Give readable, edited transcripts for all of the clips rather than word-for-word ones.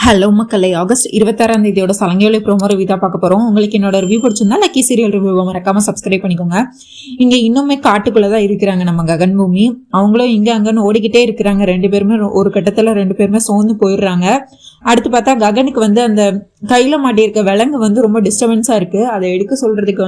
Hello மக்களே, August 26 சலங்கையோட promo review தான் பார்க்க போறோம். உங்களுக்கு என்னோட ரிவ்யூ பிடிச்சிருந்தா லக்கி சீரியல் ரிவ்யூ மறக்காம சப்ஸ்கிரைப் பண்ணிக்கோங்க. இங்க இன்னுமே காட்டுக்குள்ளதான் இருக்கிறாங்க நம்ம ககன் பூமி. அவங்களும் இங்க அங்கன்னு ஓடிக்கிட்டே இருக்கிறாங்க. ரெண்டு பேருமே ஒரு கட்டத்துல ரெண்டு பேருமே சோர்ந்து போயிடுறாங்க. அடுத்து பார்த்தா ககனுக்கு அந்த கையில மாட்டியிருக்க விலங்கு ரொம்ப டிஸ்டர்பன்ஸா இருக்கு. அதை எடுக்க சொல்றதுக்கு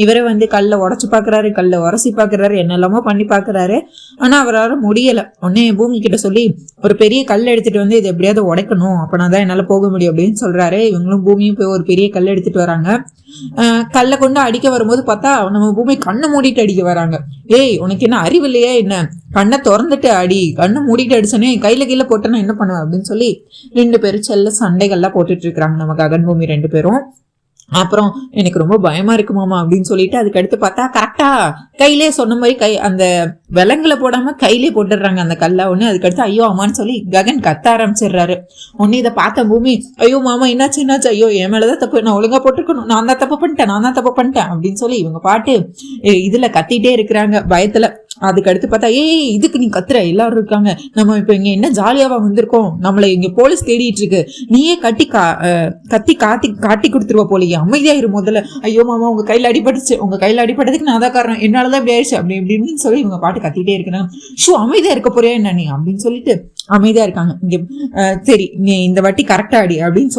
இவரே கல்லை உடச்சு பாக்குறாரு, கல்லை உரசி பாக்குறாரு, என்னெல்லாமோ பண்ணி பாக்குறாரு. ஆனா அவரால் முடியல. உடனே பூமி கிட்ட சொல்லி ஒரு பெரிய கல் எடுத்துட்டு இது எப்படியாவது உடைக்கணும், அப்பனாதான் என்னால போக முடியும் அப்படின்னு சொல்றாரு. இவங்களும் பூமியும் போய் ஒரு பெரிய கல் எடுத்துட்டு வராங்க. கல்லை கொண்டு அடிக்க வரும்போது பார்த்தா நம்ம பூமி கண்ணை மூடிட்டு அடிக்க வராங்க. ஏய், உனக்கு என்ன அறிவு இல்லையா என்ன? கண்ணை திறந்துட்டு அடி, கண்ணை மூடிட்டு அடிச்சனே கையில கீழே போட்டேன்னா என்ன பண்ணுவேன் அப்படின்னு சொல்லி ரெண்டு பேரும் செல்ல சண்டைகள்லாம் போட்டுட்டு இருக்கிறாங்க நம்ம ககன் பூமி ரெண்டு பேரும். அப்புறம் எனக்கு ரொம்ப பயமா இருக்கு மாமா அப்படின்னு சொல்லிட்டு அதுக்கு அடுத்து பார்த்தா கரெக்டா கையிலே சொன்ன மாதிரி அந்த விலங்குல போடாம கையிலே போட்டுடுறாங்க அந்த கல்லை. ஒண்ணு அதுக்கடுத்து ஐயோ அம்மான்னு சொல்லி ககன் கத்த ஆரம்பிச்சிடுறாரு. ஒன்னு இதை பார்த்த பூமி ஐயோ மாமா என்னாச்சு, ஐயோ என் மேலதான் தப்பு, நான் ஒழுங்கா போட்டுருக்கணும், நான் தான் தப்பு பண்ணிட்டேன் அப்படின்னு சொல்லி இவங்க பாட்டு இதுல கத்திட்டே இருக்கிறாங்க பயத்துல. அதுக்கு அடுத்து பார்த்தா ஏய் இதுக்கு நீ கத்துற, எல்லாரும் இருக்காங்க, நம்ம இப்ப இங்க என்ன ஜாலியாவா வந்திருக்கோம், நம்மளை இங்க போலீஸ் தேடிட்டு இருக்கு, நீயே கத்தி காட்டி கொடுத்துருவ போலயே, அமைதியா இரு முதல்ல. ஐயோ மாமா உங்க கையில அடிபட்டதுக்கு நான் தான் காரணம், என்னாலதான் இப்படி ஆயிடுச்சு அப்படி இப்படின்னு சொல்லி இவங்க பாட்டு கத்திட்டே இருக்கிறாங்க. ஷூ அமைதியா இருக்க போறியா என்ன நீ அப்படின்னு சொல்லிட்டு அமைதியா இருக்காங்க. இங்க சரி நீ இந்த வாட்டி கரெக்டா அடி அப்படின்னு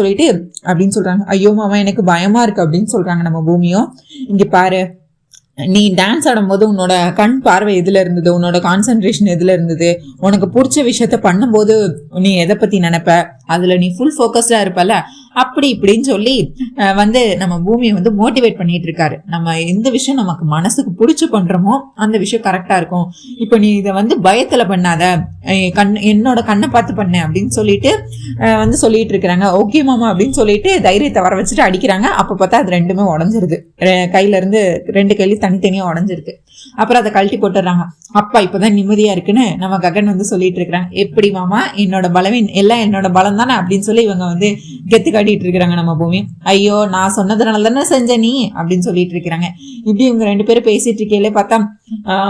சொல்றாங்க. ஐயோ மாமா எனக்கு பயமா இருக்கு அப்படின்னு சொல்றாங்க நம்ம பூமியும். இங்க பாரு, நீ டான்ஸ் ஆடும்போது உன்னோட கண் பார்வை எதுல இருந்தது, உன்னோட கான்சென்ட்ரேஷன் எதுல இருந்தது, உனக்கு பிடிச்ச விஷயத்த பண்ணும்போது நீ எதை பத்தி நினைப்ப, அதுல நீ ஃபுல் ஃபோக்கஸ்டா இருப்பல, அப்படி இப்படின்னு சொல்லி நம்ம பூமியை மோட்டிவேட் பண்ணிட்டு இருக்காரு. நம்ம எந்த விஷயம் நமக்கு மனசுக்கு பிடிச்சு பண்றோமோ அந்த விஷயம் கரெக்டா இருக்கும். இப்ப நீ இதை பயத்துல பண்ணாத, என்னோட கண்ணை பார்த்து பண்ண அப்படின்னு சொல்லிட்டு சொல்லிட்டு இருக்கிறாங்க. ஓகே மாமா அப்படின்னு சொல்லிட்டு தைரியத்தை வர வச்சுட்டு அடிக்கிறாங்க. அப்ப பார்த்தா அது ரெண்டுமே உடஞ்சிருது. கையில இருந்து ரெண்டு கையில தனித்தனியா உடஞ்சிருக்கு. அப்புறம் அதை கழட்டி போட்டுறாங்க. அப்பா இப்பதான் நிம்மதியா இருக்குன்னு நம்ம ககன் சொல்லிட்டு இருக்கிறாங்க. எப்படி மாமா என்னோட பலவீன் எல்லாம் என்னோட பலம் தானே அப்படின்னு சொல்லி இவங்க கெத்து காட்டிட்டு இருக்கிறாங்க நம்ம பூமி. ஐயோ நான் சொன்னதுனால தானே செஞ்ச நீ அப்படின்னு சொல்லிட்டு இருக்கிறாங்க. இப்படி இவங்க ரெண்டு பேரும் பேசிட்டு இருக்கே பார்த்தா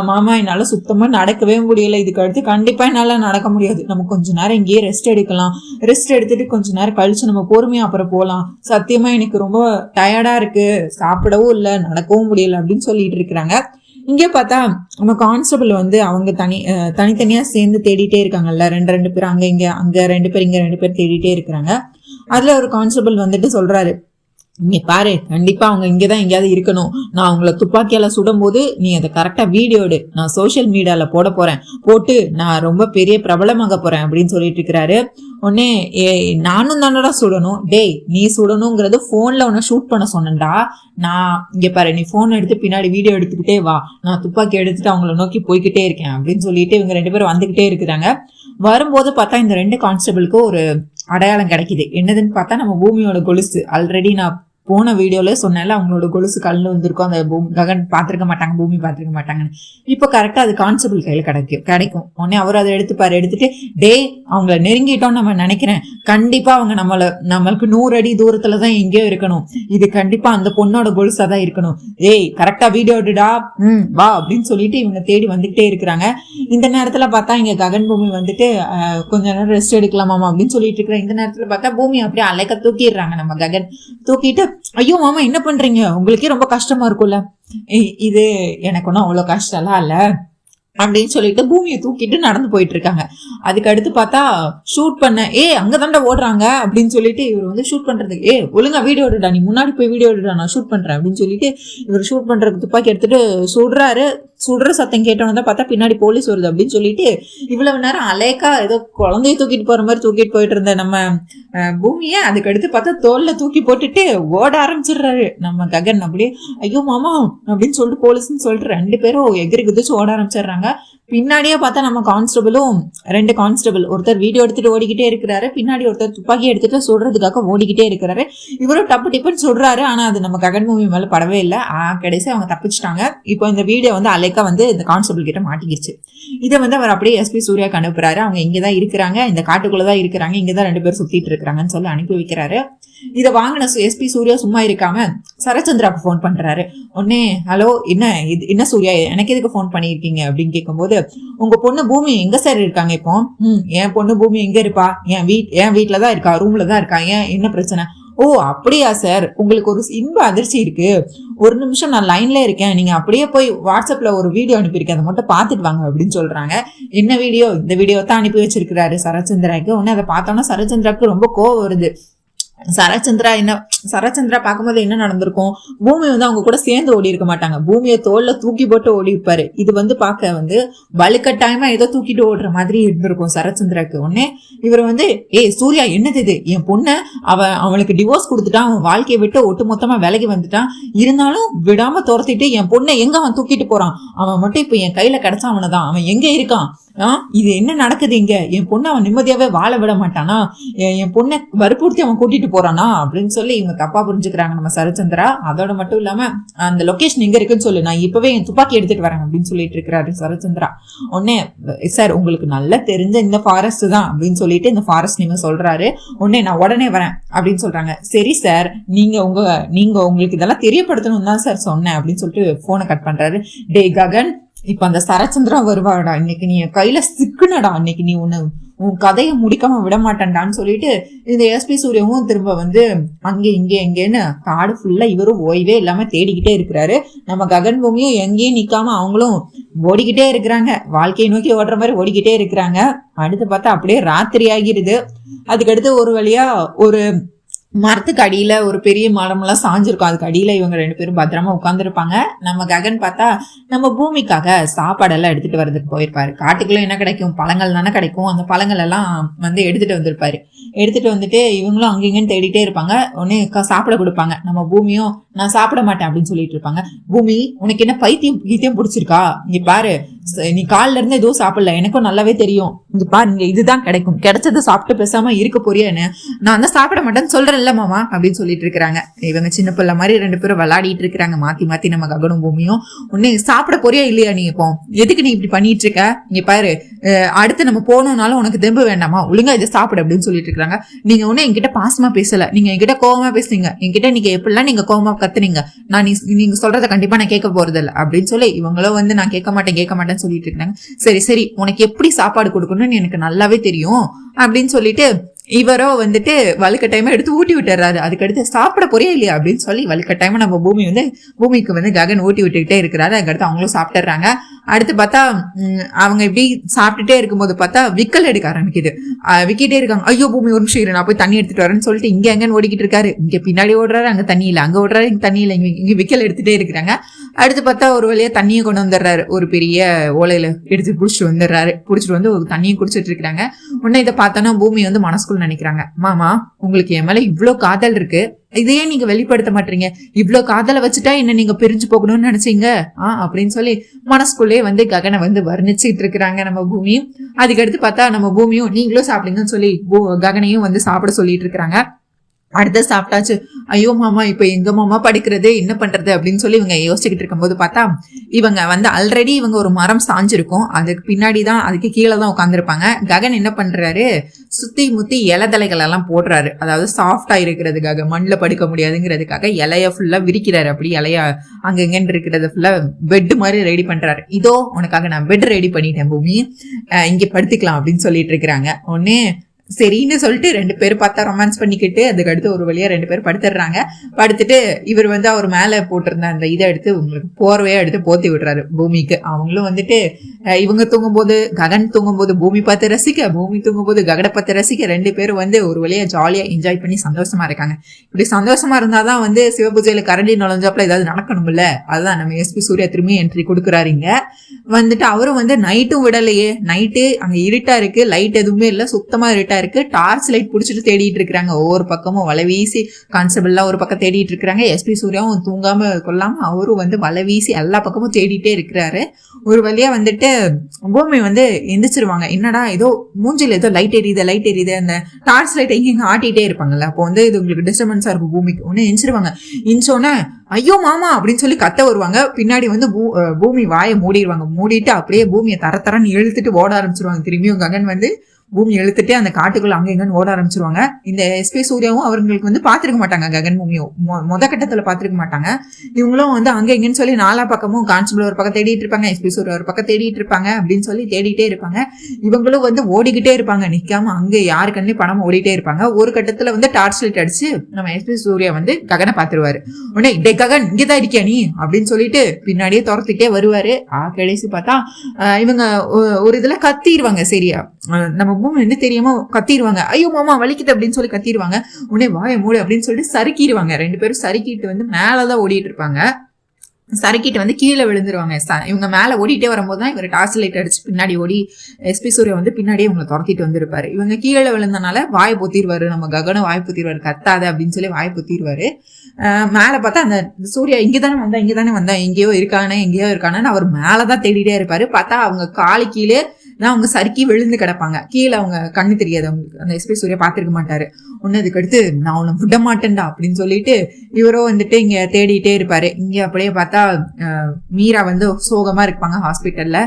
மாமா என்னால சுத்தமா நடக்கவே முடியல, இதுக்கு அடுத்து கண்டிப்பா என்னால நடக்க முடியாது, நம்ம கொஞ்ச நேரம் இங்கேயே ரெஸ்ட் எடுக்கலாம், ரெஸ்ட் எடுத்துட்டு கொஞ்ச நேரம் கழிச்சு நம்ம பொறுமையா அப்புறம் போலாம், சத்தியமா எனக்கு ரொம்ப டயர்டா இருக்கு, சாப்பிடவும் இல்லை, நடக்கவும் முடியல அப்படின்னு சொல்லிட்டு இருக்கிறாங்க. இங்கே பார்த்தா நம்ம கான்ஸ்டபிள் அவங்க தனித்தனியா சேர்ந்து தேடிட்டே இருக்காங்கல்ல, ரெண்டு பேர் அங்க ரெண்டு பேர் இங்க ரெண்டு பேர் தேடிட்டே இருக்கிறாங்க. அதுல ஒரு கான்ஸ்டபிள் சொல்றாரு, இங்க பாரு கண்டிப்பா அவங்க இங்கதான் எங்கேயாவது இருக்கணும், நான் அவங்கள துப்பாக்கியால சுடும் போது நீ அதை கரெக்டா வீடியோ எடு, நான் சோசியல் மீடியால போட்டு நான் ரொம்ப பெரிய பிரபலமாக போறேன் அப்படின்னு சொல்லிட்டு இருக்கிறாரு. உடனே நானும் தானடா சுடணும், டேய் நீ சுடணுங்கிறது போன்ல உன்னை ஷூட் பண்ண சொன்னேன்டா, நான் இங்க பாரு நீ போன் எடுத்து பின்னாடி வீடியோ எடுத்துக்கிட்டே வா, நான் துப்பாக்கி எடுத்துட்டு அவங்கள நோக்கி போய்கிட்டே இருக்கேன் அப்படின்னு சொல்லிட்டு இவங்க ரெண்டு பேரும் வந்துகிட்டே இருக்கிறாங்க. வரும்போது பார்த்தா இந்த ரெண்டு கான்ஸ்டபிளுக்கும் ஒரு அடையாளம் கிடைக்குது. என்னதுன்னு பார்த்தா நம்ம பூமியோட கொலுசு. ஆல்ரெடி நான் போன வீடியோல சொன்னால அவங்களோட கொலுசு கல்லு வந்திருக்கும், அந்த ககன் பார்த்திருக்க மாட்டாங்க, பூமி பார்த்திருக்க மாட்டாங்கன்னு. இப்போ கரெக்டா அது கான்ஸ்டபிள் கையில கிடைக்கும். உடனே அவர் அதை எடுத்துட்டு டே அவங்கள நெருங்கிட்டோம் நம்ம நினைக்கிறேன், கண்டிப்பா அவங்க நம்மளுக்கு 100 அடி தூரத்துலதான் எங்கேயோ இருக்கணும், இது கண்டிப்பா அந்த பொண்ணோட கொலுசா தான் இருக்கணும், ஏய் கரெக்டா வீடியோ எடுடா வா அப்படின்னு சொல்லிட்டு இவங்க தேடி வந்துகிட்டே இருக்கிறாங்க. இந்த நேரத்துல பார்த்தா இங்க ககன் பூமி கொஞ்ச நேரம் ரெஸ்ட் எடுக்கலாமாமா அப்படின்னு சொல்லிட்டு இருக்கிற இந்த நேரத்துல பார்த்தா பூமி அப்படியே அலைக்க தூக்கிடுறாங்க நம்ம ககன். தூக்கிட்டு ஐயோ மாமா என்ன பண்றீங்க, உங்களுக்கே ரொம்ப கஷ்டமா இருக்கும்ல, இது எனக்கு ஒன்றும் அவ்வளோ கஷ்டம்லாம் இல்ல அப்படின்னு சொல்லிட்டு பூமியை தூக்கிட்டு நடந்து போயிட்டு இருக்காங்க. அதுக்கு அடுத்து பார்த்தா ஷூட் பண்ண அங்கதாண்டா ஓடுறாங்க அப்படின்னு சொல்லிட்டு இவர் ஷூட் பண்றதுக்கு ஒழுங்கா வீடியோ எடுடா, நீ முன்னாடி போய் வீடியோ எடுடா, நான் ஷூட் பண்றேன் அப்படின்னு சொல்லிட்டு இவர் ஷூட் பண்றதுக்கு துப்பாக்கி எடுத்துட்டு சுடுற சத்தம் கேட்டோன்னு பார்த்தா பின்னாடி போலீஸ் வருது அப்படின்னு சொல்லிட்டு இவ்வளவு நேரம் அலேக்கா ஏதோ குழந்தைய தூக்கிட்டு போற மாதிரி தூக்கிட்டு போயிட்டு இருந்த நம்ம பூமிய அதுக்கு அடுத்து பார்த்தா தோல்ல தூக்கி போட்டுட்டு ஓட ஆரம்பிச்சிடுறாரு நம்ம ககன். அப்படியே ஐயோ மாமா அப்படின்னு சொல்லிட்டு போலீஸ்ன்னு சொல்லிட்டு ரெண்டு பேரும் எகிரி குதிச்சு ஓட ஆரம்பிச்சிடுறாங்க. பின்னாடியே பார்த்தா நம்ம ரெண்டு கான்ஸ்டபிள், ஒருத்தர் வீடியோ எடுத்துட்டு ஓடிக்கிட்டே இருக்கிறாரு, பின்னாடி ஒருத்தர் துப்பாக்கி எடுத்துட்டு சுடுறதுக்காக ஓடிக்கிட்டே இருக்கிறாரு. இவரும் டப்பு டிப்புன்னு சுடுறாரு, ஆனா அது நம்ம ககன் மூவி மேல படவே இல்லை. கடைசி அவங்க தப்பிச்சிட்டாங்க. இப்போ இந்த வீடியோ அலைக்கா இந்த கான்ஸ்டபிள் கிட்ட மாட்டிக்கிச்சு. இதை அவர் அப்படியே எஸ்பி சூர்யாக்கு அனுப்புறாரு. அவங்க இங்கதான் இருக்கிறாங்க, இந்த காட்டுக்குள்ளதான் இருக்கிறாங்க, இங்கதான் ரெண்டு பேர் சுத்திட்டு இருக்கிறாங்கன்னு சொல்லி அனுப்பி வைக்கிறாரு. இதை வாங்கின எஸ்பி சூர்யா சும்மா இருக்காம சரச்சந்திராவுக்கு போன் பண்றாரு. உடனே ஹலோ என்ன சூர்யா எனக்கு எதுக்கு போன் பண்ணியிருக்கீங்க அப்படின்னு கேட்கும்போது உங்க பொண்ணு பூமி எங்க சார் இருக்காங்க இப்போ? என் பொண்ணு பூமி எங்க இருப்பா? என் வீட்டுலதான் இருக்கா, ரூம்ல தான் இருக்கா. ஏன், என்ன பிரச்சனை? ஓ அப்படியா சார், உங்களுக்கு ஒரு இன்ப அதிர்ச்சி இருக்கு, ஒரு நிமிஷம் நான் லைன்ல இருக்கேன், நீங்க அப்படியே போய் வாட்ஸ்அப்ல ஒரு வீடியோ அனுப்பியிருக்கேன், அதை மட்டும் பாத்துட்டு வாங்க அப்படின்னு சொல்றாங்க. என்ன வீடியோ? இந்த வீடியோ தான் அனுப்பி வச்சிருக்கிறாரு சரத்சந்திராக்கு. உடனே அதை பார்த்தோம்னா சரத்சந்திராக்கு ரொம்ப கோவம் வருது. சரத்சந்திரா பார்க்கும்போது என்ன நடந்திருக்கும், பூமி வந்து அவங்க கூட சேர்ந்து ஓடி இருக்க மாட்டாங்க, பூமியை தோல்ல தூக்கி போட்டு ஓடி இருப்பாரு. இது வந்து பார்க்க வந்து வலுக்கட்டாயமா ஏதோ தூக்கிட்டு ஓடுற மாதிரி இருந்திருக்கும் சரத்சந்திராக்கு. உடனே இவர் வந்து சூர்யா என்னது இது, என் பொண்ணு அவனுக்கு டிவோர்ஸ் கொடுத்துட்டான், அவன் வாழ்க்கையை விட்டு ஒட்டுமொத்தமா விலகி வந்துட்டான், இருந்தாலும் விடாம துரத்திட்டு என் பொண்ணை எங்க அவன் தூக்கிட்டு போறான், அவன் மட்டும் இப்ப என் கையில கிடைச்சா அவனதான், அவன் எங்க இருக்கான், இது என்ன நடக்குது இங்க, என் பொண்ணு அவன் நிம்மதியாவே வாழ விட மாட்டானா, என் பொண்ணை வற்புறுத்தி அவன் கூட்டிட்டு போறானா அப்படின்னு சொல்லி இவங்க தப்பா புரிஞ்சுக்கிறாங்க நம்ம சரத்சந்திரா. அதோட மட்டும் இல்லாம அந்த லொகேஷன் எங்க இருக்குன்னு சொல்லு, நான் இப்பவே என் துப்பாக்கி எடுத்துட்டு வரேன் அப்படின்னு சொல்லிட்டு இருக்கிறாரு சரத்சந்திரா. உடனே சார் உங்களுக்கு நல்லா தெரிஞ்ச இந்த ஃபாரஸ்ட் தான் அப்படின்னு சொல்லிட்டு இந்த ஃபாரஸ்ட் நீங்க சொல்றாரு. உடனே நான் உடனே வரேன் அப்படின்னு சொல்றாங்க. சரி சார், நீங்க உங்களுக்கு இதெல்லாம் தெரியப்படுத்தணும் தான் சார் சொன்னேன் அப்படின்னு சொல்லிட்டு போனை கட் பண்றாரு. டே ககன், இப்ப அந்த சரத்சந்திரா வருவாடா, இன்னைக்கு நீ என் கையில சிக்குனடா, இன்னைக்கு நீ உன் கதையை முடிக்காம விட மாட்டேன்டான்னு சொல்லிட்டு இந்த எஸ்பி சூர்யாவும் திரும்ப வந்து அங்கே இங்கே எங்கேன்னு காடு ஃபுல்லா இவரும் ஓய்வே இல்லாம தேடிக்கிட்டே இருக்கிறாரு. நம்ம ககன் பூமியும் எங்கேயும் நிக்காம அவங்களும் ஓடிக்கிட்டே இருக்கிறாங்க, வாழ்க்கையை நோக்கி ஓடுற மாதிரி ஓடிக்கிட்டே இருக்கிறாங்க. அடுத்து பார்த்தா அப்படியே ராத்திரி ஆகிருது. அதுக்கடுத்து ஒரு வழியா ஒரு மரத்துக்கு அடியில ஒரு பெரிய மரம்லாம் சாஞ்சிருக்கும், அதுக்கு அடியில இவங்க 2 பேரும் பத்திரமா உட்காந்துருப்பாங்க. நம்ம ககன் பார்த்தா நம்ம பூமிக்காக சாப்பாடெல்லாம் எடுத்துட்டு வர்றதுக்கு போயிருப்பாரு. காட்டுக்குள்ள என்ன கிடைக்கும், பழங்கள் தானே கிடைக்கும், அந்த பழங்கள் எல்லாம் வந்து எடுத்துட்டு வந்திருப்பாரு. எடுத்துட்டு வந்துட்டு இவங்களும் அங்கங்கன்னு தேடிட்டே இருப்பாங்க. உடனே சாப்பிட கொடுப்பாங்க. நம்ம பூமியும் நான் சாப்பிட மாட்டேன் அப்படின்னு சொல்லிட்டு இருப்பாங்க. பூமி, உனக்கு என்ன பைத்தியம் பிடிச்சிருக்கா, இங்க பாரு, நீ காலில இருந்து எதுவும் சாப்பிடல, எனக்கும் நல்லாவே தெரியும், இங்க பாரு, இங்க இதுதான் கிடைக்கும், கிடைச்சதை சாப்பிட்டு பேசாம இருக்க போறியான்னு, நான் தான் சாப்பிட மாட்டேன்னு சொல்றேன்ல மாமா அப்படின்னு சொல்லிட்டு இருக்கிறாங்க. இவங்க சின்ன பிள்ளை மாதிரி 2 பேரும் விளையாடிட்டு இருக்கிறாங்க மாத்தி மாத்தி நம்ம ககனும் பூமியும். உன்னை சாப்பிட போறியா இல்லையா, நீ இப்போ எதுக்கு நீ இப்படி பண்ணிட்டு இருக்க, இங்க பாரு, அடுத்து நம்ம போனோம்னாலும் உனக்கு தெம்பு வேண்டாமா, ஒழுங்கா இதை சாப்பிடு அப்படின்னு சொல்லிட்டு இருக்காங்க. நீங்க ஒன்னும் என்கிட்ட பாசமா பேசல, நீங்க என்கிட்ட கோவமா பேசுறீங்க, என்கிட்ட நீங்க எப்படிலாம் நீங்க கோவமா கத்துனீங்க, நான் நீங்க சொல்றத கண்டிப்பா நான் கேட்க போறது இல்லை அப்படின்னு சொல்லி இவங்களும் வந்து நான் கேட்க மாட்டேன்னு சொல்லிட்டு இருக்காங்க. சரி உனக்கு எப்படி சாப்பாடு கொடுக்கணும்னு எனக்கு நல்லாவே தெரியும் அப்படின்னு சொல்லிட்டு இவரோ வந்துட்டு வலுக்கட்டாயமா எடுத்து ஊட்டி விட்டுறாரு. அதுக்கடுத்து சாப்பிட போறியா இல்லையா அப்படின்னு சொல்லி வலுக்கட்டாயமா நம்ம பூமிக்கு வந்து ககன் ஊட்டி விட்டுக்கிட்டே இருக்கிறாரு. அதுக்கடுத்து அவங்களும் சாப்பிட்டுறாங்க. அடுத்து பார்த்தா அவங்க இப்படி சாப்பிட்டுட்டே இருக்கும்போது பார்த்தா விக்கல் எடுக்க ஆரம்பிக்குது. விக்கிட்டே இருக்காங்க. ஐயோ பூமி ஒரு நிமிஷம் இரு, நான் போய் தண்ணி எடுத்துட்டு வரேன்னு சொல்லிட்டு இங்க எங்கன்னு ஓடிக்கிட்டு இருக்காரு. இங்க பின்னாடி ஓடுறாரு, அங்க தண்ணி இல்லை, அங்க ஓடுறாரு, இங்க தண்ணி இல்லை, இங்க விக்கல் எடுத்துட்டே இருக்கிறாங்க. அடுத்து பார்த்தா ஒரு வழியா தண்ணியை கொண்டு வந்துடுறாரு, ஒரு பெரிய ஓலையில எடுத்து புடிச்சிட்டு வந்து ஒரு தண்ணியும் குடிச்சிட்டு இருக்கிறாங்க. உடனே இதை பார்த்தோன்னா பூமி வந்து மனசுக்குள்ள நினைக்கிறாங்க, மாமா உங்களுக்கு என் மேல இவ்வளவு காதல் இருக்கு, இதையே நீங்க வெளிப்படுத்த மாட்டீங்க, இவ்வளவு காதலை வச்சுட்டா என்ன நீங்க பிரிஞ்சு போகணும்னு நினைச்சீங்க அப்படின்னு சொல்லி மனசுக்குள்ளே வந்து ககனை வந்து வர்ணிச்சுட்டு இருக்கிறாங்க நம்ம பூமி. அதுக்கடுத்து பார்த்தா நம்ம பூமியும் நீங்களும் சாப்பிடுங்கன்னு சொல்லி ககனையும் வந்து சாப்பிட சொல்லிட்டு இருக்கிறாங்க. அடுத்த சாப்பிட்டாச்சு. ஐயோ மாமா இப்ப எங்க மாமா படுக்கிறது, என்ன பண்றது அப்படின்னு சொல்லி இவங்க யோசிச்சுக்கிட்டு இருக்கும்போது பார்த்தா இவங்க வந்து ஆல்ரெடி இவங்க ஒரு மரம் சாஞ்சிருக்கும், அதுக்கு பின்னாடிதான் அதுக்கு கீழே தான் உட்காந்துருப்பாங்க. ககன் என்ன பண்றாரு, சுத்தி முத்தி இலதலைகள் எல்லாம் போடுறாரு, அதாவது சாஃப்டா இருக்கிறதுக்காக, மண்ணில் படுக்க முடியாதுங்கிறதுக்காக இலைய ஃபுல்லா விரிக்கிறாரு. அப்படி இலையா அங்கங்கன்னு இருக்கிறது ஃபுல்லா பெட் மாதிரி ரெடி பண்றாரு. இதோ உனக்காக நான் பெட் ரெடி பண்ணிட்டேன் பூமி, இங்க படுத்துக்கலாம் அப்படின்னு சொல்லிட்டு இருக்கிறாங்க. ஒன்னே சரின்னு சொல்லிட்டு 2 பேரும் பார்த்தா ரொமான்ஸ் பண்ணிக்கிட்டு அதுக்கடுத்து ஒரு வழியா 2 பேர் படுத்துடுறாங்க. படுத்துட்டு இவர் வந்து அவர் மேல போட்டிருந்த அந்த இதை எடுத்து உங்களுக்கு போர்வையா எடுத்து போத்தி விடுறாரு பூமிக்கு. அவங்களும் வந்துட்டு இவங்க தூங்கும்போது ககன் தூங்கும்போது பூமி பார்த்து ரசிக்க, பூமி தூங்கும்போது ககனை பார்த்து ரசிக்க, 2 பேரும் வந்து ஒரு வழியா ஜாலியா என்ஜாய் பண்ணி சந்தோஷமா இருக்காங்க. இப்படி சந்தோஷமா இருந்தாதான் வந்து சிவபூஜையில கரண்டி நுழைஞ்சாப்புல ஏதாவது நடக்கணும்ல, அதுதான் நம்ம எஸ்பி சூர்யா திரும்பி என்ட்ரி கொடுக்குறாரு. இங்க வந்துட்டு அவரும் வந்து நைட்டும் விடலையே, நைட்டு அங்க இருட்டா இருக்கு, லைட் எதுவுமே இல்லை, சுத்தமா இருட்டா இருக்கு. டார்ச் லைட் புடிச்சிட்டு தேடிட்டு இருக்காங்க, ஒவ்வொரு பக்கமும் வலை வீசி கான்ஸ்டபிள்லாம் ஒரு பக்கம் தேடிட்டு இருக்காங்க. எஸ்பி சூர்யாவும் தூங்காம கொள்ளாம அவரும் வந்து வலை வீசி எல்லா பக்கமும் தேடிட்டே இருக்கிறாரு. ஒரு வழியா வந்துட்டு பூமி வந்து எந்திரிச்சிருவாங்க. என்னடா ஏதோ மூஞ்சில ஏதோ லைட் எரியுது, அந்த டார்ச் லைட் எங்க ஆட்டிகிட்டே இருப்பாங்கல்ல, அப்போ வந்து இது உங்களுக்கு டிஸ்டர்பன்ஸா இருக்கும் பூமிக்கு. ஒன்னு எந்திரிச்சிருவாங்க. இன்சோன்னு ஐயோ மாமா அப்படின்னு சொல்லி கத்த வருவாங்க. பின்னாடி வந்து பூமி வாயை மூடிடுவாங்க. மூடிட்டு அப்படியே பூமியை தரன்னு இழுத்துட்டு ஓட ஆரம்பிச்சிருவாங்க. திரும்பியும் ககன் வந்து பூமி இழுத்துட்டு அந்த காட்டுக்குள்ள அங்க எங்கன்னு ஓட ஆரம்பிச்சிருவாங்க. இந்த எஸ்பி சூர்யாவும் அவங்களுக்கு வந்து பாத்துருக்க மாட்டாங்க, ககன் பூமியும் மொத கட்டத்துல பாத்துருக்க மாட்டாங்க. இவங்களும் வந்து அங்க எங்கன்னு சொல்லி நாலா பக்கமும் கான்ஸ்டபிள் ஒரு பக்கம் தேடிட்டு இருப்பாங்க, எஸ்பி சூர்யா ஒரு பக்கம் தேடிட்டு இருப்பாங்க அப்படின்னு சொல்லி தேடிட்டே இருப்பாங்க. இவங்களும் வந்து ஓடிக்கிட்டே இருப்பாங்க, நிக்காம அங்க யாரு கண்ணு பணம் ஓடிட்டே இருப்பாங்க. ஒரு கட்டத்துல வந்து டார்ச் லைட் அடிச்சு நம்ம எஸ்பி சூர்யா வந்து ககனை பாத்துருவாரு. உடனே டே ககன் இங்கதான் இருக்கியா நீ அப்படின்னு சொல்லிட்டு பின்னாடியே துரத்துக்கிட்டே வருவாரு. கடைசி பார்த்தா இவங்க ஒரு இதுல கத்திடுவாங்க. சரியா நம்ம பூமி வந்து தெரியாம கத்திடுவாங்க, ஐயோ மாமா வலிக்குது அப்படின்னு சொல்லி கத்திடுவாங்க. உடனே வாய மூடு அப்படின்னு சொல்லிட்டு சறுக்கிடுவாங்க. 2 பேரும் சறுக்கிட்டு வந்து மேலதான் ஓடிட்டு இருப்பாங்க. சறுக்கிட்டு வந்து கீழே விழுந்துருவாங்க. இவங்க மேல ஓடிட்டே வரும்போது தான் இவர் டார்ச் லைட் அடிச்சு பின்னாடி ஓடி எஸ்பி சூர்யா வந்து பின்னாடியே இவங்களை துரத்திட்டு வந்திருப்பாரு. இவங்க கீழே விழுந்தனால வாய் பொத்திடுவாரு, நம்ம ககனம் வாய் பொத்திடுவாரு, கத்தாத அப்படின்னு சொல்லி வாய் பொத்திடுவாரு. மேல பார்த்தா அந்த சூர்யா இங்கதானே வந்தா எங்கேயோ இருக்கானு அவர் மேலதான் தேடிட்டே இருப்பாரு. பார்த்தா அவங்க காலு கீழே அவங்க சறுக்கி விழுந்து கிடப்பாங்க. கீழே அவங்க கண்ணு தெரியாது அவங்களுக்கு. அந்த எஸ்பி சூர்யா பாத்துருக்க மாட்டாரு. ஒன்னு அதுக்கு அடுத்து நான் உன்னை விட மாட்டேன்டா அப்படின்னு சொல்லிட்டு இவரோ வந்துட்டு இங்க தேடிட்டே இருப்பாரு. இங்க அப்படியே பார்த்தா மீரா வந்து சோகமா இருப்பாங்க ஹாஸ்பிட்டல்ல.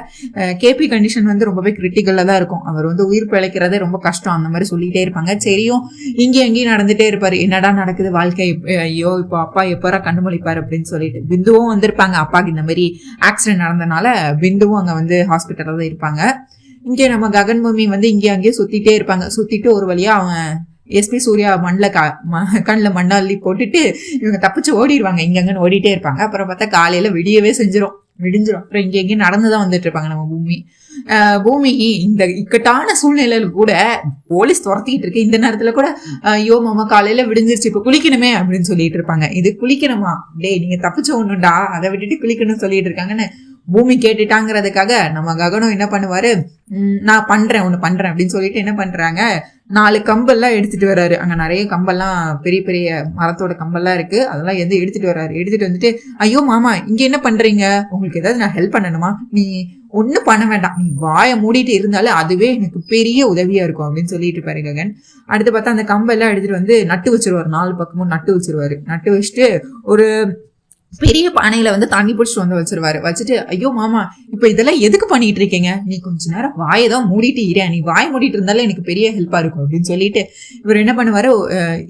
கேபி கண்டிஷன் வந்து ரொம்பவே கிரிட்டிக்கல்ல தான் இருக்கும். அவர் வந்து உயிர் பிழைக்கிறதே ரொம்ப கஷ்டம் அந்த மாதிரி சொல்லிட்டே இருப்பாங்க. சரியும் இங்கேயும் எங்கேயும் நடந்துட்டே இருப்பாரு. என்னடா நடக்குது வாழ்க்கை, ஐயோ இப்போ அப்பா எப்பரா கண்ணு முழிப்பாரு அப்படின்னு சொல்லிட்டு. பிந்துவும் வந்திருப்பாங்க. அப்பாக்கு இந்த மாதிரி ஆக்சிடென்ட் நடந்தனால பிந்துவும் அங்க வந்து ஹாஸ்பிட்டல்ல தான் இருப்பாங்க. இங்கே நம்ம ககன் பூமி வந்து இங்கே அங்கேயே சுத்திட்டே இருப்பாங்க. சுத்திட்டு ஒரு வழியா அவன் எஸ்பி சூர்யா கண்ணில் மண்ணாள்ளி போட்டுட்டு இவங்க தப்பிச்சு ஓடிடுவாங்க. இங்கங்கன்னு ஓடிட்டே இருப்பாங்க. அப்புறம் பார்த்தா காலையில விடிஞ்சிரும். அப்புறம் இங்க எங்கேயும் நடந்துதான் வந்துட்டு இருப்பாங்க நம்ம பூமி. இந்த இக்கட்டான சூழ்நிலையில கூட போலீஸ் துரத்திக்கிட்டு இருக்கு. இந்த நேரத்துல கூட ஐயோ மாமா காலையில விடிஞ்சிருச்சு, இப்ப குளிக்கணுமே அப்படின்னு சொல்லிட்டு இருப்பாங்க. இது குளிக்கணுமா, டே நீங்க தப்பிச்ச ஒண்ணுண்டா, அதை விட்டுட்டு குளிக்கணும்னு சொல்லிட்டு இருக்காங்கன்னு பூமி கேட்டுட்டாங்கிறதுக்காக நம்ம ககனம் என்ன பண்ணுவாரு, நான் ஒண்ணு பண்றேன் அப்படின்னு சொல்லிட்டு என்ன பண்றாங்க, 4 கம்பெல்லாம் எடுத்துட்டு வர்றாரு. அங்க நிறைய கம்பெல்லாம் பெரிய பெரிய மரத்தோட கம்பெல்லாம் இருக்கு. அதெல்லாம் எடுத்துட்டு வர்றாரு. எடுத்துட்டு வந்துட்டு ஐயோ மாமா இங்க என்ன பண்றீங்க, உங்களுக்கு ஏதாவது நான் ஹெல்ப் பண்ணணுமா, நீ ஒன்னும் பண்ண வேண்டாம், நீ வாயை மூடிட்டு இருந்தாலும் அதுவே எனக்கு பெரிய உதவியா இருக்கும் அப்படின்னு சொல்லிட்டு இருப்பாரு ககன். அடுத்து பார்த்தா அந்த கம்பெல்லாம் எடுத்துட்டு வந்து நட்டு வச்சிருவாரு. 4 பக்கமும் நட்டு வச்சிருவாரு. நட்டு வச்சுட்டு ஒரு பெரிய பானையில வந்து தண்ணி பிடிச்சிட்டு வந்து வச்சிருவாரு. வச்சுட்டு ஐயோ மாமா இப்ப இதெல்லாம் எதுக்கு பண்ணிட்டு இருக்கீங்க, நீ கொஞ்ச நேரம் வாயதான் மூடிட்டு இரு, நீ வாய் மூடிட்டு இருந்தாலும் எனக்கு பெரிய ஹெல்ப்பா இருக்கும் அப்படின்னு சொல்லிட்டு இவர் என்ன பண்ணுவாரு,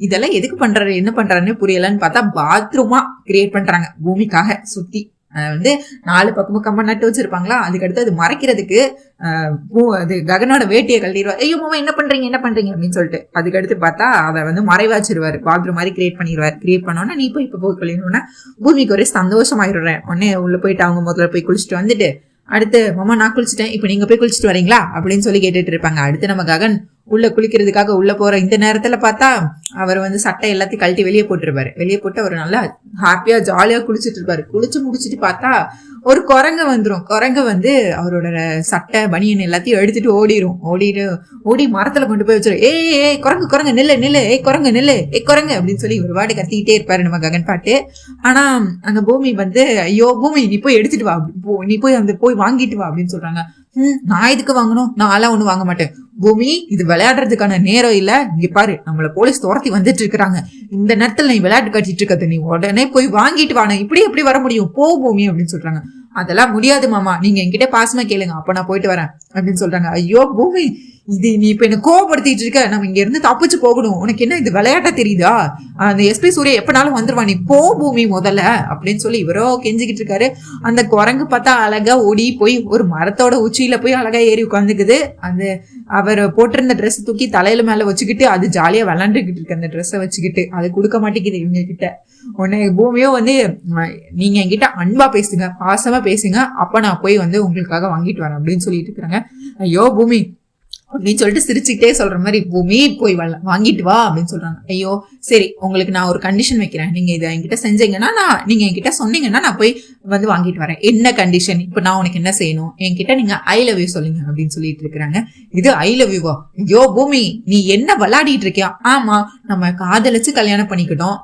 இதெல்லாம் எதுக்கு பண்றாரு என்ன பண்றாருன்னு புரியலன்னு பார்த்தா பாத்ரூமா கிரியேட் பண்றாங்க பூமிக்காக. சுத்தி வந்து 4 பக்கமும் கம்ப நட்டு வச்சிருப்பாங்களா, அதுக்கடுத்து அது மறைக்கிறதுக்கு அது ககனோட வேட்டியை கழட்டிடுவார். ஐயோ மாமா என்ன பண்றீங்க அப்படின்னு சொல்லிட்டு அதுக்கடுத்து பார்த்தா அதை வந்து மறைவாச்சிருவாரு, பாத்ரூம் மாதிரி கிரியேட் பண்ணோன்னா நீ போய் இப்ப போய் கழியணும்னா பூமிக்கு ஒரே சந்தோஷமாயிடுறேன். உடனே உள்ள போயிட்டு அவங்க முதல்ல போய் குளிச்சுட்டு வந்துட்டு அடுத்து மாமா நான் குளிச்சுட்டேன், இப்ப நீங்க போய் குளிச்சுட்டு வரீங்களா அப்படின்னு சொல்லி கேட்டுட்டு இருப்பாங்க. அடுத்து நம்ம ககன் உள்ள குளிக்கிறதுக்காக உள்ள போற இந்த நேரத்துல பார்த்தா அவர் வந்து சட்டை எல்லாத்தையும் கழட்டி வெளியே போட்டுருப்பாரு. வெளியே போட்டு அவர் நல்லா ஹாப்பியா ஜாலியா குளிச்சுட்டு இருப்பாரு. குளிச்சு முடிச்சுட்டு பார்த்தா ஒரு குரங்கு வந்துடும். குரங்கு வந்து அவரோட சட்டை பனியன் எல்லாத்தையும் எடுத்துட்டு ஓடி மரத்துல கொண்டு போய் வச்சிரு. ஏய் குரங்கு நெல்லு குரங்கு அப்படின்னு சொல்லி ஒரு வாடி கத்திக்கிட்டே இருப்பாரு நம்ம ககன் பாட்டு. ஆனா அங்க பூமி வந்து ஐயோ பூமி நீ போய் எடுத்துட்டு வா, நீ போய் அந்த போய் வாங்கிட்டு வா அப்படின்னு சொல்றாங்க. நான் இதுக்கு வாங்கணும், நான் ஒண்ணு வாங்க மாட்டேன் பூமி, இது விளையாடுறதுக்கான நேரம் இல்ல, இங்க பாரு நம்மள போலீஸ் துரத்தி வந்துட்டு இருக்காங்க, இந்த நேரத்துல நீ விளையாட்டு கட்டிட்டு இருக்க, நீ உடனே போய் வாங்கிட்டு வாங்க, இப்படி எப்படி வர முடியும், போ பூமி அப்படின்னு சொல்றாங்க. அதெல்லாம் முடியாது மாமா, நீங்க என்கிட்ட பாசமா கேளுங்க, அப்ப நான் போயிட்டு வரேன் அப்படின்னு சொல்றாங்க. ஐயோ பூமி இது நீ இப்ப என்ன கோவப்படுத்திட்டு இருக்க, நம்ம இங்க இருந்து தப்பிச்சு போகணும், உனக்கு என்ன இது விளையாட்டா தெரியுதா, அந்த எஸ்பி சூர்யா எப்பனாலும் வந்துருவா, நீ போ பூமி முதல்ல அப்படின்னு சொல்லி இவரோ கெஞ்சிக்கிட்டு இருக்காரு. அந்த குரங்கு பார்த்தா அழகா ஓடி போய் ஒரு மரத்தோட உச்சியில போய் அழகா ஏறி உட்காந்துக்குது. அந்த அவர் போட்டிருந்த ட்ரெஸ் தூக்கி தலையில மேல வச்சுக்கிட்டு அது ஜாலியா விளாண்டுகிட்டு இருக்கு, அந்த ட்ரெஸ்ஸை வச்சுக்கிட்டு அது கொடுக்க மாட்டேங்குது இவங்க கிட்ட. உடனே பூமியோ வந்து நீங்க என்கிட்ட அன்பா பேசுங்க, பாசமா பேசுங்க, அப்ப நான் போய் வந்து உங்களுக்காக வாங்கிட்டு வரேன் அப்படின்னு சொல்லிட்டு இருக்கிறாங்க. ஐயோ பூமி அப்படின்னு சொல்லிட்டு சிரிச்சுக்கிட்டே சொல்ற மாதிரி பூமி போய் வாங்கிட்டு வா அப்படின்னு சொல்றாங்க. ஐயோ சரி உங்களுக்கு நான் ஒரு கண்டிஷன் வைக்கிறேன், நீங்க இதை என்கிட்ட செஞ்சீங்கன்னா நீங்க என்கிட்ட சொன்னீங்கன்னா நான் போய் வந்து வாங்கிட்டு வரேன். என்ன கண்டிஷன், இப்ப நான் உனக்கு என்ன செய்யணும், என்கிட்ட நீங்க ஐ லவ் யூ சொல்லுங்க அப்படின்னு சொல்லிட்டு இருக்கிறாங்க. இது ஐ லவ் யூவா, ஐயோ பூமி நீ என்ன விளையாடிட்டு இருக்கியா, ஆமா நம்ம காதலிச்சு கல்யாணம் பண்ணிக்கிட்டோம்,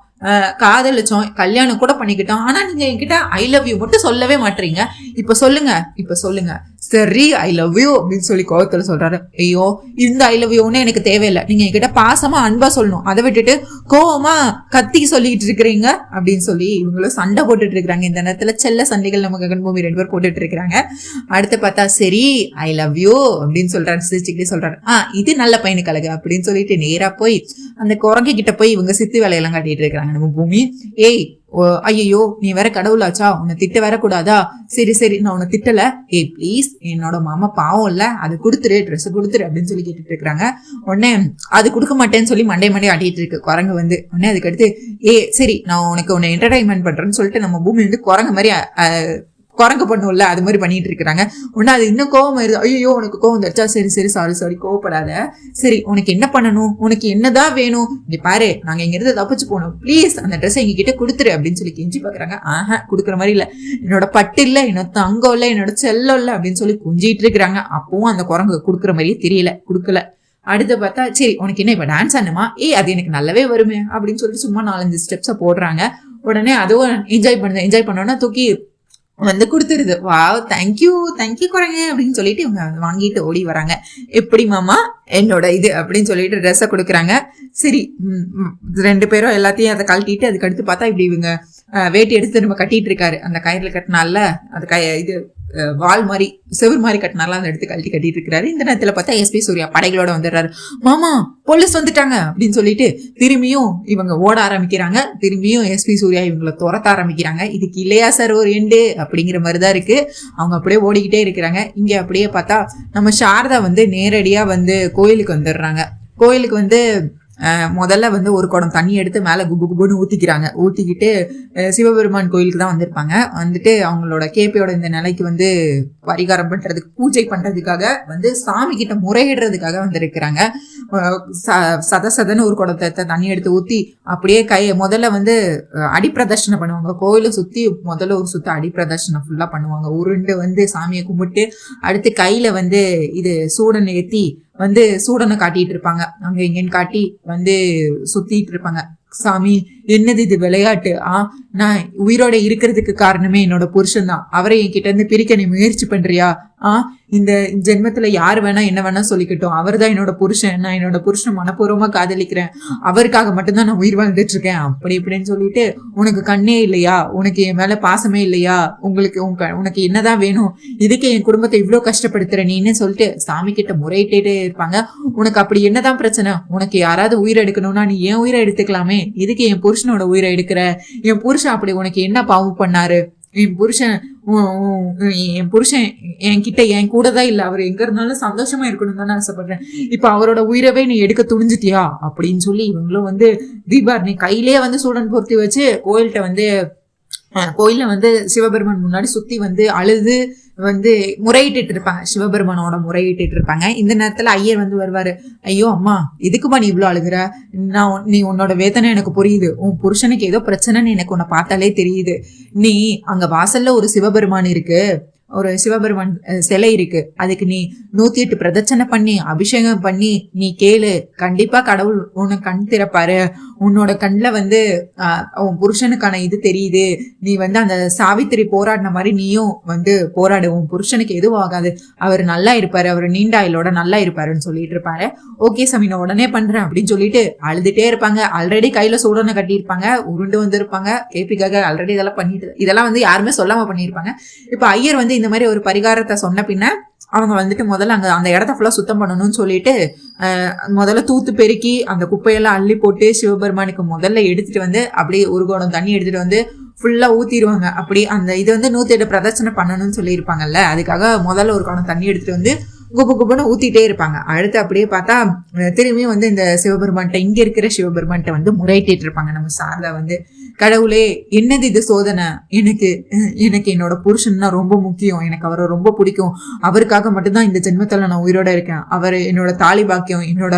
காதலிச்சோம் கல்யாணம் கூட பண்ணிக்கிட்டோம், ஆனா நீங்க என்கிட்ட ஐ லவ் யூ மட்டும் சொல்லவே மாட்டீங்க, இப்ப சொல்லுங்க சரி ஐ லவ் யூ அப்படின்னு சொல்லி கோவத்துல சொல்றாரு. ஐயோ இந்த ஐ லவ் யூன்னு எனக்கு தேவையில்லை, நீங்க என்கிட்ட பாசமா அன்பா சொல்லணும், அதை விட்டுட்டு கோவமா கத்தி சொல்லிட்டு இருக்கிறீங்க அப்படின்னு சொல்லி இவங்களும் சண்டை போட்டுட்டு இருக்கிறாங்க. இந்த நேரத்துல செல்ல சண்டைகள் நம்ம ககன் பூமி 2 பேர் போட்டுட்டு இருக்கிறாங்க. அடுத்து பார்த்தா சரி ஐ லவ் யூ அப்படின்னு சொல்றாரு, சிரிச்சுக்கிட்டே சொல்றாரு. இது நல்ல பையனுக்கு அழகு அப்படின்னு சொல்லிட்டு நேரா போய் அந்த குரங்கு கிட்ட போய் இவங்க சித்து வேலையெல்லாம் காட்டிட்டு இருக்கிறாங்க நம்ம பூமி. ஏய் ஐயோ நீ வேற கடவுளாச்சா, உன்னை திட்ட வேற கூடாதா? சரி சரி நான் உன்னை திட்டல, ஏய் ப்ளீஸ் என்னோட மாமா பாவம் இல்ல, அது கொடுத்துரு, ட்ரெஸ் கொடுத்துரு அப்படின்னு சொல்லி கேட்டுட்டு இருக்கிறாங்க. உடனே அது கொடுக்க மாட்டேன்னு சொல்லி மண்டே ஆட்டிட்டு இருக்கு குரங்கு வந்து. உடனே அதுக்கு அடுத்து சரி நான் உனக்கு உன்னை என்டர்டைன்மெண்ட் பண்றேன்னு சொல்லிட்டு நம்ம பூமி வந்து குரங்கு மாதிரி குரங்கு பண்ணும்ல அது மாதிரி பண்ணிட்டு இருக்கிறாங்க. உடனே அது இன்னும் கோவம் வருது. ஐயோ உனக்கு கோவம் வந்துருச்சா, சரி சரி சாரி கோவப்படாத, சரி உனக்கு என்ன பண்ணணும், உனக்கு என்னதான் வேணும், இங்க பாரு நாங்க இங்க இருந்து தப்பிச்சு போனோம், ப்ளீஸ் அந்த ட்ரெஸ் எங்க கிட்ட கொடுத்துரு அப்படின்னு சொல்லி கெஞ்சி பாக்குறாங்க. கொடுக்குற மாதிரி இல்ல, என்னோட பட்டு இல்ல, என்னோட தங்கம் இல்ல, என்னோட செல்லம் இல்ல அப்படின்னு சொல்லி குஞ்சிட்டு இருக்கிறாங்க. அப்பவும் அந்த குரங்கு கொடுக்குற மாதிரியே தெரியல, கொடுக்கல. அடுத்து பார்த்தா சரி உனக்கு என்ன இப்ப டான்ஸ் ஆனுமா, அது எனக்கு நல்லாவே வருமே அப்படின்னு சொல்லிட்டு சும்மா 4-5 ஸ்டெப்ஸை போடுறாங்க. உடனே அதுவும் என்ஜாய் பண்ணோன்னா தூக்கி வந்து கொடுத்துருது. வாவ் தேங்க்யூ குரங்க அப்படின்னு சொல்லிட்டு இவங்க வாங்கிட்டு ஓடி வராங்க. எப்படி மாமா என்னோட இது அப்படின்னு சொல்லிட்டு ட்ரெஸ்ஸை கொடுக்குறாங்க. சரி 2 பேரும் எல்லாத்தையும் அதை கழட்டிட்டு அதுக்கு அடுத்து பார்த்தா இப்படி இவங்க வேட்டி எடுத்து நம்ம கட்டிட்டு இருக்காரு. அந்த கயிறுல கட்டினால அது இது வால் மாதிரி செவர் மாதிரி கட்டினால அதை எடுத்து கட்டிட்டு இருக்கிறாரு. இந்த நேரத்துல பார்த்தா எஸ்பி சூர்யா படைகளோட வந்துடுறாரு. மாமா போலீஸ் வந்துட்டாங்க அப்படின்னு சொல்லிட்டு திரும்பியும் இவங்க ஓட ஆரம்பிக்கிறாங்க. திரும்பியும் எஸ்பி சூர்யா இவங்களை துரத்த ஆரம்பிக்கிறாங்க. இதுக்கு இல்லையா சார் ஒரு எண்டு அப்படிங்கிற மாதிரிதான் இருக்கு. அவங்க அப்படியே ஓடிக்கிட்டே இருக்கிறாங்க. இங்க அப்படியே பார்த்தா நம்ம சாரதா வந்து நேரடியா வந்து கோயிலுக்கு வந்துடுறாங்க. கோயிலுக்கு வந்து முதல்ல வந்து ஒரு குடம் தண்ணி எடுத்து மேலே குபுன்னு ஊற்றிக்கிட்டு சிவபெருமான் கோயிலுக்கு தான் வந்திருப்பாங்க. வந்துட்டு அவங்களோட கேபியோட இந்த நிலைக்கு வந்து பரிகாரம் பண்ணுறதுக்கு பூஜை பண்ணுறதுக்காக வந்து சாமி கிட்ட முறையிடுறதுக்காக வந்திருக்கிறாங்க. சதன்னு ஒரு குடத்தை தண்ணி எடுத்து ஊற்றி அப்படியே முதல்ல வந்து அடிப்பிரதர்ஷனை பண்ணுவாங்க. கோயிலை சுற்றி முதல்ல ஒரு சுற்று அடிப்பிரதர்ஷனை ஃபுல்லாக பண்ணுவாங்க. உருண்டு வந்து சாமியை கும்பிட்டு அடுத்து கையில் வந்து இது சூடன் ஏற்றி வந்து சூடனை காட்டிட்டு இருப்பாங்க. அங்க இங்கன்னு காட்டி வந்து சுத்திட்டு இருப்பாங்க. சாமி என்னது இது விளையாட்டு, நான் உயிரோட இருக்கிறதுக்கு காரணமே என்னோட புருஷன் தான், அவரை என்கிட்ட இருந்து பிரிக்க நீ முயற்சி பண்றியா? இந்த ஜென்மத்துல யாரு வேணா என்ன வேணா சொல்லிக்கிட்டோம், அவர் தான் என்னோட புருஷன், நான் என்னோட புருஷன் மனப்பூர்வமா காதலிக்கிறேன், அவருக்காக மட்டும்தான் நான் உயிர் வாழ்ந்துட்டு இருக்கேன் அப்படி இப்படின்னு சொல்லிட்டு, உனக்கு கண்ணே இல்லையா, உனக்கு என் மேல பாசமே இல்லையா, உனக்கு என்னதான் வேணும், இதுக்கு என் குடும்பத்தை இவ்வளவு கஷ்டப்படுத்துற நீன்னு சொல்லிட்டு சாமி கிட்ட முறையிட்டே இருப்பாங்க. உனக்கு அப்படி என்னதான் பிரச்சனை, உனக்கு யாராவது உயிரை எடுக்கணும்னா நீ என் உயிரை எடுத்துக்கலாமே, இதுக்கு என் புருஷனோட உயிரை எடுக்கிற, என் புருஷன் அப்படி உனக்கு என்ன பாவம் பண்ணாரு, என் புருஷன் என்கிட்ட என் கூட தான் இல்ல, அவர் எங்க இருந்தாலும் சந்தோஷமா இருக்கணும் தான் ஆசைப்படுறேன், இப்ப அவரோட உயிரவே நீ எடுக்க துணிஞ்சிட்டியா அப்படின்னு சொல்லி இவங்களும் வந்து தீபாரணி கையிலேயே வந்து சூடன் பொருத்தி வச்சு கோயில்ல வந்து சிவபெருமான் முன்னாடி சுத்தி வந்து அழுது வந்து முறையிட்டு இருப்பாங்க, சிவபெருமானோட முறையிட்டு இருப்பாங்க. இந்த நேரத்துல ஐயர் வந்து வருவாரு. ஐயோ அம்மா இதுக்குமா நீ இவ்வளவு அழுகுற, நீ உன்னோட வேதனை எனக்கு புரியுது, உன் புருஷனுக்கு ஏதோ பிரச்சனைன்னு எனக்கு உன்னை பார்த்தாலே தெரியுது, நீ அங்க வாசல்ல ஒரு சிவபெருமான் இருக்கு, ஒரு சிவபெருமான் சிலை இருக்கு, அதுக்கு நீ 108 பிரதட்சணை பண்ணி அபிஷேகம் பண்ணி நீ கேளு, கண்டிப்பா கடவுள் உனக்கு கண் திறப்பாரு, உன்னோட கண்ணில் வந்து உன் புருஷனுக்கான இது தெரியுது, நீ வந்து அந்த சாவித்திரி போராடின மாதிரி நீயும் வந்து போராடு, உன் புருஷனுக்கு எதுவும் ஆகாது, அவர் நல்லா இருப்பாரு, அவர் நீண்ட ஆயுளோட நல்லா இருப்பாருன்னு சொல்லிட்டு இருப்பாரு. ஓகே சாமி நான் உடனே பண்றேன் அப்படின்னு சொல்லிட்டு அழுதுட்டே இருப்பாங்க. ஆல்ரெடி கையில சூடனை கட்டியிருப்பாங்க, உருண்டு வந்து இருப்பாங்க, கேபிக்காக ஆல்ரெடி இதெல்லாம் வந்து யாருமே சொல்லாம பண்ணியிருப்பாங்க. இப்ப ஐயர் வந்து இந்த மாதிரி ஒரு பரிகாரத்தை சொன்ன பின்ன அவங்க வந்துட்டு முதல்ல அந்த இடத்த ஃபுல்லா சுத்தம் பண்ணணும்னு சொல்லிட்டு முதல்ல தூத்து பெருக்கி அந்த குப்பையெல்லாம் அள்ளி போட்டு சிவபெருமானுக்கு முதல்ல எடுத்துட்டு வந்து அப்படியே ஒரு குடம் தண்ணி எடுத்துட்டு வந்து ஃபுல்லா ஊத்திடுவாங்க. அப்படி அந்த இது வந்து 108 பிரதட்சணை பண்ணணும்னு சொல்லியிருப்பாங்கல்ல, அதுக்காக முதல்ல ஒரு குடம் தண்ணி எடுத்துட்டு வந்து குப்புன்னு ஊத்திட்டே இருப்பாங்க. அடுத்து அப்படியே பார்த்தா திரும்பியும் வந்து இந்த சிவபெருமான்கிட்ட இங்க இருக்கிற சிவபெருமான்கிட்ட வந்து முறையிட்டு இருப்பாங்க நம்ம சாரதா வந்து, கடவுளே என்னது இது சோதனை, எனக்கு என்னோட புருஷன்னா ரொம்ப முக்கியம், எனக்கு அவரை ரொம்ப பிடிக்கும், அவருக்காக மட்டும்தான் இந்த ஜென்மத்துல நான் உயிரோட இருக்கேன், அவர் என்னோட தாலி பாக்கியம் என்னோட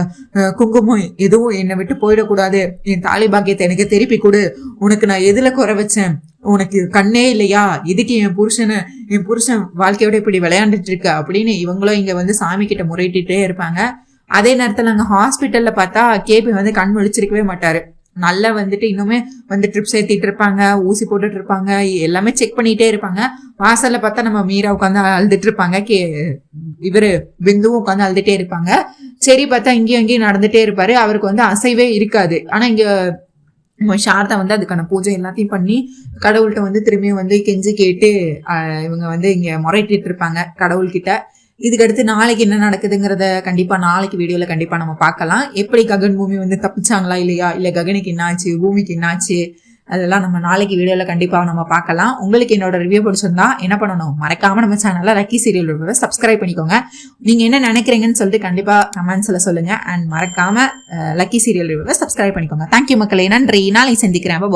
குங்குமம் எதுவும் என்னை விட்டு போயிடக்கூடாது, என் தாலி பாக்கியத்தை எனக்கு திருப்பி கொடு, உனக்கு நான் எதுல குறை வச்சேன், உனக்கு கண்ணே இல்லையா, இதுக்கு என் புருஷன் வாழ்க்கையோட இப்படி விளையாண்டுட்டு இருக்க அப்படின்னு இவங்களும் இங்க வந்து சாமி கிட்ட முறையிட்டே இருப்பாங்க. அதே நேரத்துல அங்க ஹாஸ்பிட்டல்ல பார்த்தா கேபி வந்து கண் முழிச்சிருக்கவே மாட்டாரு. நல்லா வந்துட்டு இன்னுமே வந்து ட்ரிப்ஸ் ஏற்றிட்டு இருப்பாங்க, ஊசி போட்டுட்டு இருப்பாங்க, எல்லாமே செக் பண்ணிட்டே இருப்பாங்க. வாசல்ல பார்த்தா நம்ம மீரா உட்காந்து அழுதுட்டு இருப்பாங்க, இவரு பிந்துவும் உட்காந்து அழுதுட்டே இருப்பாங்க. சரி பார்த்தா இங்கேயும் அங்கேயும் நடந்துட்டே இருப்பாரு, அவருக்கு வந்து அசைவே இருக்காது. ஆனா இங்க சாரதா வந்து அதுக்கான பூஜை எல்லாத்தையும் பண்ணி கடவுள்கிட்ட வந்து திரும்பியும் வந்து கெஞ்சி கேட்டு இவங்க வந்து இங்க முறையிட்டு இருப்பாங்க கடவுள்கிட்ட. இதுக்கடுத்து நாளைக்கு என்ன நடக்குதுங்கிறத கண்டிப்பா நாளைக்கு வீடியோல கண்டிப்பா நம்ம பார்க்கலாம். எப்படி ககன் பூமி வந்து தப்பிச்சாங்களா இல்லையா, இல்ல ககனுக்கு என்னாச்சு, பூமிக்கு என்னாச்சு, அதெல்லாம் நம்ம நாளைக்கு வீடியோல கண்டிப்பா நம்ம பார்க்கலாம். உங்களுக்கு என்னோட ரிவ்யூ பிடிச்சிருந்தா என்ன பண்ணணும், மறக்காம நம்ம சேனல்ல லக்கி சீரியல் ரிவ்யூவை சப்ஸ்கிரைப் பண்ணிக்கோங்க. நீங்க என்ன நினைக்கிறீங்கன்னு சொல்லிட்டு கண்டிப்பா கமெண்ட்ஸ்ல சொல்லுங்க. அண்ட் மறக்காம லக்கி சீரியல் ரிவ்யூவை சப்ஸ்கிரைப் பண்ணிக்கோங்க. தேங்க்யூ மக்களே, நன்றி. நாளை சந்திக்கிறேன். பாய்.